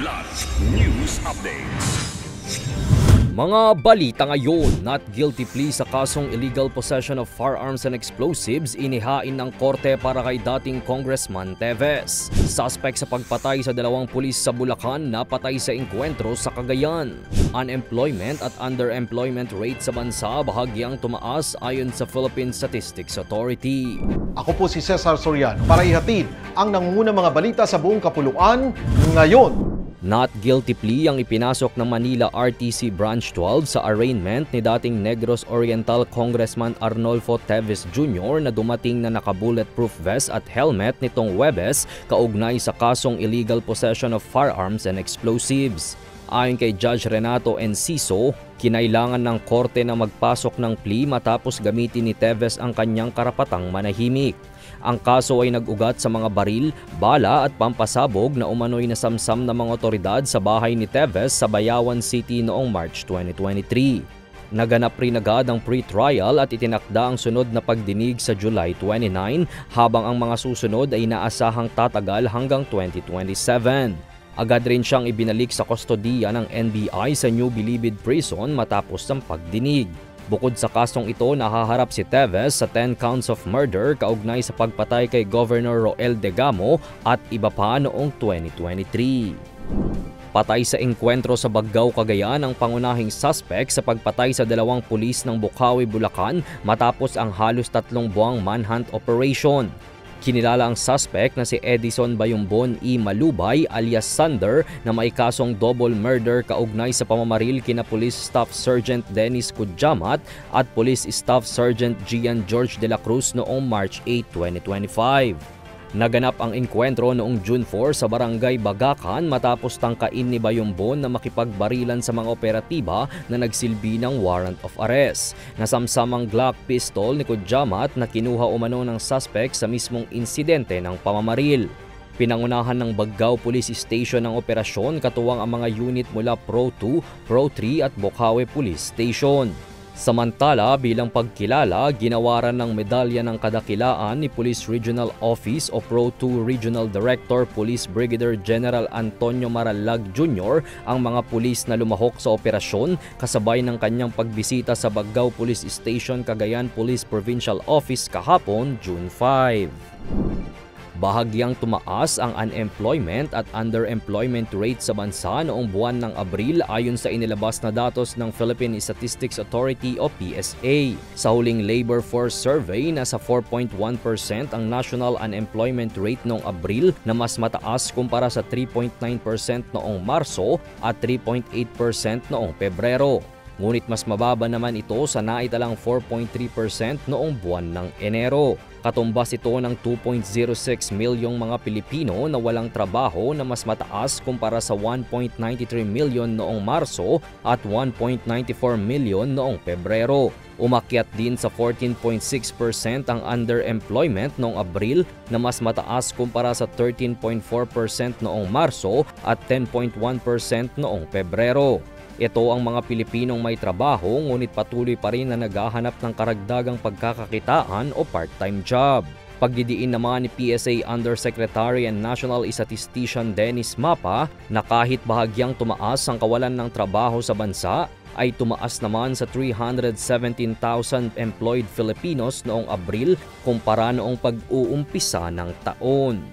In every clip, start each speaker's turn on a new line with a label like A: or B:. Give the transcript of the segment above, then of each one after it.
A: Kilat News Updates.
B: Mga balita ngayon, not guilty plea sa kasong illegal possession of firearms and explosives inihain ng korte para kay dating Congressman Teves. Suspect sa pagpatay sa dalawang pulis sa Bulacan napatay sa engkwentro sa Cagayan. Unemployment at underemployment rate sa bansa bahagyang tumaas ayon sa Philippine Statistics Authority.
C: Ako po si Cesar Soriano para ihatid ang nangungunang mga balita sa buong kapuluan ngayon.
B: Not guilty plea ang ipinasok ng Manila RTC Branch 12 sa arraignment ni dating Negros Oriental Congressman Arnolfo Teves Jr. na dumating na naka-bulletproof vest at helmet nitong Huwebes kaugnay sa kasong illegal possession of firearms and explosives. Ayon kay Judge Renato Enciso, kinailangan ng korte na magpasok ng plea matapos gamitin ni Teves ang kanyang karapatang manahimik. Ang kaso ay nag-ugat sa mga baril, bala at pampasabog na umano'y nasamsam ng mga otoridad sa bahay ni Teves sa Bayawan City noong March 2023. Naganap rin agad ang pre-trial at itinakda ang sunod na pagdinig sa July 29 habang ang mga susunod ay inaasahang tatagal hanggang 2027. Agad rin siyang ibinalik sa kustodiya ng NBI sa New Bilibid Prison matapos ang pagdinig. Bukod sa kasong ito, nahaharap si Teves sa 10 counts of murder kaugnay sa pagpatay kay Governor Roel Degamo at iba pa noong 2023. Patay sa engkwentro sa Baggao, Cagayan ang pangunahing suspect sa pagpatay sa dalawang pulis ng Bukawi, Bulacan matapos ang halos 3 buwang manhunt operation. Kinilala ang suspect na si Edison Bayumbon E. Malubay alias Sander na may kasong double murder kaugnay sa pamamaril kina Police Staff Sergeant Dennis Kudjamat at Police Staff Sergeant Gian George de la Cruz noong March 8, 2025. Naganap ang engkwentro noong June 4 sa Barangay Bagacan matapos tangkain ni Bayumbon na makipagbarilan sa mga operatiba na nagsilbi ng warrant of arrest. Nasamsamang Glock pistol ni Kudjamat na kinuha umano ng suspect sa mismong insidente ng pamamaril. Pinangunahan ng Baggao Police Station ang operasyon katuwang ang mga unit mula Pro 2, Pro 3 at Bukawi Police Station. Samantala, bilang pagkilala, ginawaran ng medalya ng kadakilaan ni Police Regional Office o Pro 2 Regional Director Police Brigadier General Antonio Maralag Jr. ang mga pulis na lumahok sa operasyon kasabay ng kanyang pagbisita sa Baggao Police Station, Cagayan Police Provincial Office kahapon, June 5. Bahagyang tumaas ang unemployment at underemployment rate sa bansa noong buwan ng Abril ayon sa inilabas na datos ng Philippine Statistics Authority o PSA. Sa huling labor force survey, nasa 4.1% ang national unemployment rate noong Abril na mas mataas kumpara sa 3.9% noong Marso at 3.8% noong Pebrero. Ngunit mas mababa naman ito sa naitalang 4.3% noong buwan ng Enero. Katumbas ito ng 2.06 milyong mga Pilipino na walang trabaho na mas mataas kumpara sa 1.93 milyon noong Marso at 1.94 milyon noong Pebrero. Umakyat din sa 14.6% ang underemployment noong Abril na mas mataas kumpara sa 13.4% noong Marso at 10.1% noong Pebrero. Ito ang mga Pilipinong may trabaho ngunit patuloy pa rin na naghahanap ng karagdagang pagkakakitaan o part-time job. Pagdidiin naman ni PSA Undersecretary and National Statistician Dennis Mapa na kahit bahagyang tumaas ang kawalan ng trabaho sa bansa, ay tumaas naman sa 317,000 employed Filipinos noong Abril kumpara noong pag-uumpisa ng taon.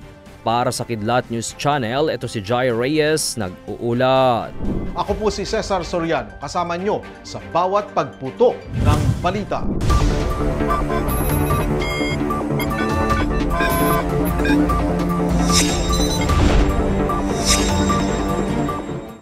B: Para sa Kidlat News Channel, ito si Jai Reyes, nag-uulat.
C: Ako po si Cesar Soriano, kasama nyo sa bawat pagputo ng balita.